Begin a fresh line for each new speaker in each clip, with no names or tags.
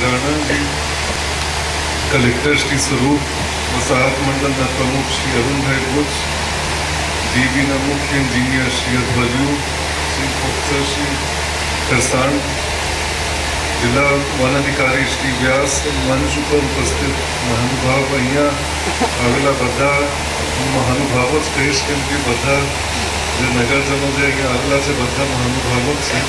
Rana ji, collector Shri स्वरूप, वसाहत मंडल प्रमुख श्री अरुण भाई बुच, डीबी मुख्य इंजीनियर श्री अध्वर्यु, श्री प्रोफेसर श्री खरसाण, जिला वनाधिकारी श्री व्यास, मंच पर उपस्थित महानुभाव, अहींया आवेला बधा महानुभावो ज कहीश केम के बधा जे नगरजनो जे अहींया आवेला छे बधा महानुभावो ज छे।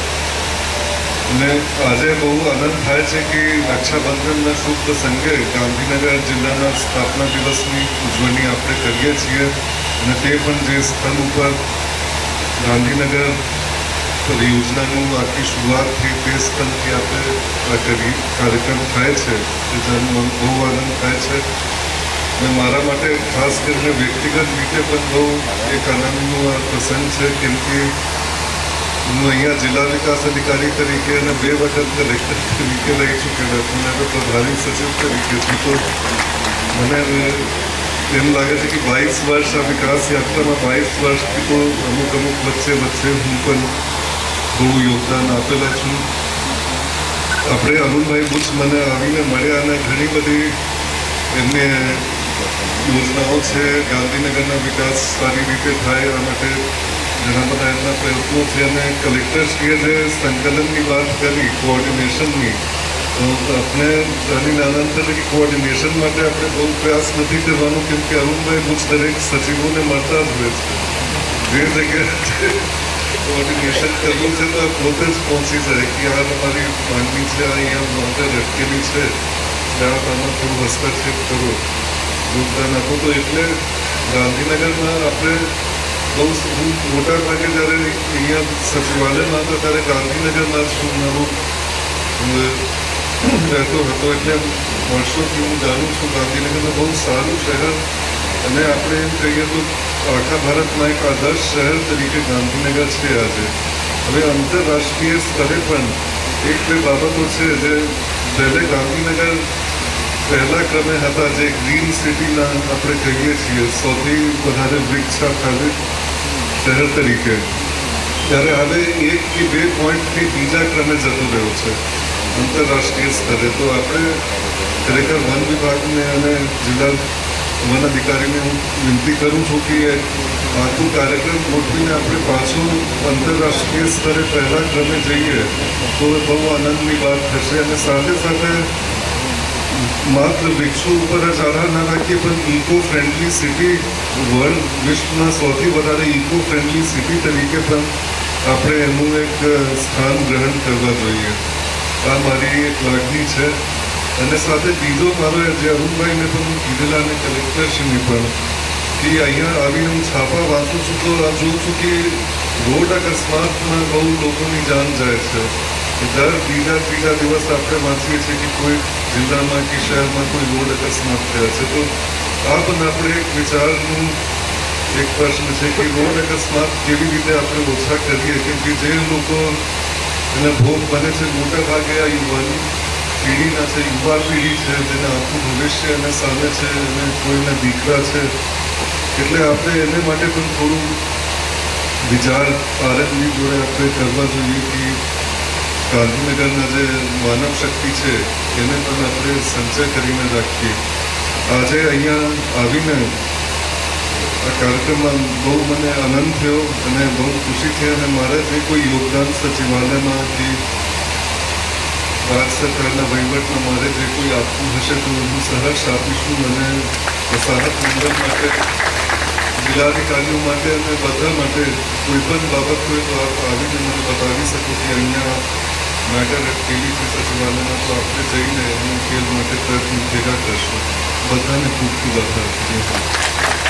અને આજે બહુ આનંદ થાય છે કે રક્ષાબંધનના શુભ પ્રસંગે ગાંધીનગર જિલ્લાના સ્થાપના દિવસની ઉજવણી આપણે કરીએ છીએ અને તે પણ જે સ્થળ ઉપર ગાંધીનગર પરિયોજનાનું આખી શરૂઆત થઈ તે સ્થળથી આપણે આ કાર્યક્રમ થાય છે તે જાણવા બહુ આનંદ થાય છે અને મારા માટે ખાસ કરીને વ્યક્તિગત રીતે પણ બહુ એક આનંદનો આ પ્રસંગ છે કેમ કે હું અહીંયા જિલ્લા વિકાસ અધિકારી તરીકે અને 2 વખત કલેક્ટર તરીકે રહી ચૂકેલા છું અને પ્રભારી સચિવ તરીકેથી તો મને એમ લાગે છે કે 22 વર્ષ આ વિકાસ યાત્રામાં 22 વર્ષથી તો અમુક વચ્ચે હું પણ બહુ યોગદાન આપેલા છું। આપણે અરુણભાઈ બુચ મને આવીને મળ્યા અને ઘણી બધી એમને યોજનાઓ છે ગાંધીનગરના વિકાસ સારી રીતે થાય આ માટે ઘણા બધા એમના પ્રયત્નો છે અને કલેક્ટરશ્રીએ જે સંકલનની વાત કરી કોઓર્ડિનેશનની તો આપણે જાણીને આનંદ થશે કે કોઓર્ડિનેશન માટે આપણે બહુ પ્રયાસ નથી કરવાનો કેમ કે અરુણભાઈ બુચ દરેક સચિવોને મળતા જ હોય છે જે જગ્યાએ કોઓર્ડિનેશન કરવું છે તો પોતે જ પહોંચી જાય કે આ તમારી માંગણી છે અહીંયા માટે અટકેલી છે ત્યાં આમાં થોડું હસ્તક્ષેપ કરો યોગદાન આપો તો એટલે ગાંધીનગરમાં આપણે બહુ મોટા ભાગે જ્યારે અહીંયા સચિવાલયમાં હતા ત્યારે ગાંધીનગરમાં જ હું મારું રહેતો હતો એટલે વર્ષોથી હું જાણું છું ગાંધીનગરમાં બહુ સારું શહેર અને આપણે એમ કહીએ તો આખા ભારતમાં એક આદર્શ શહેર તરીકે ગાંધીનગર છે આજે। હવે આંતરરાષ્ટ્રીય સ્તરે પણ 1-2 બાબતો છે જે પહેલે ગાંધીનગર પહેલા ક્રમે હતા જે ગ્રીન સિટીના આપણે કહીએ છીએ સૌથી વધારે વૃક્ષાચ્છાદિત શહેર તરીકે ત્યારે હવે 1 કે 2 પોઈન્ટથી બીજા ક્રમે જતો રહ્યો છે આંતરરાષ્ટ્રીય સ્તરે। તો આપણે ખરેખર વન વિભાગને અને જિલ્લા વન અધિકારીને હું વિનંતી કરું છું કે આખું કાર્યક્રમ ગોઠવીને આપણે પાછું આંતરરાષ્ટ્રીય સ્તરે પહેલા ક્રમે જઈએ તો બહુ આનંદની વાત થશે અને સાથે સાથે માત્ર વૃક્ષો ઉપર જ આધાર ના રાખીએ પણ ઇકો ફ્રેન્ડલી સિટી વર્લ્ડ વિશ્વમાં સૌથી વધારે ઇકો ફ્રેન્ડલી સિટી તરીકે પણ આપણે એનું એક સ્થાન ગ્રહણ કરવા જોઈએ આ મારી એક લાગણી છે। અને સાથે બીજો મારો જે અરુણભાઈને પણ હું કીધેલા અને કલેક્ટરશ્રીને પણ કે અહીંયા આવીને હું છાપા વાંચું છું તો આ જોઉં છું કે રોડ અકસ્માતમાં બહુ લોકોની જાન જાય છે દર ત્રીજા દિવસ આપણે વાંચીએ છીએ કે કોઈ જિલ્લામાં કે શહેરમાં કોઈ રોડ અકસ્માત થયા છે તો આ પણ આપણે એક વિચારનું એક પ્રશ્ન છે કે રોડ અકસ્માત કેવી રીતે આપણે ઓછા કરીએ કેમ કે જે લોકો એના ભોગ બને છે મોટા ભાગે આ યુવાની પેઢીના છે યુવા પેઢી છે જેને આખું ભવિષ્ય એને સામે છે અને કોઈના દીકરા છે એટલે આપણે એને માટે પણ થોડું વિચાર આરએમની જોડે આપણે કરવા જોઈએ કે ગાંધીનગરના જે માનવ શક્તિ છે એને પણ આપણે સંચય કરીને રાખીએ। આજે અહીંયા આવીને આ કાર્યક્રમમાં બહુ મને આનંદ થયો અને બહુ ખુશી થઈ અને મારા જે કોઈ યોગદાન સચિવાલયમાં કે રાજ્ય સરકારના વહીવટમાં મારે જે કોઈ આપવું હશે તો હું સહર્ષ આપીશું અને વસાહત મંડળ માટે જિલ્લાધિકારીઓ માટે અને બધા માટે કોઈ પણ બાબત હોય તો આપ આવીને મને બતાવી શકો કે અહીંયા મેટર અટકેલી છે સચિવાલયમાં તો આપણે જઈને એનું ઉકેલ માટે પ્રયત્ન ભેગા કરશું। બધાને ખૂબ ખૂબ આભાર।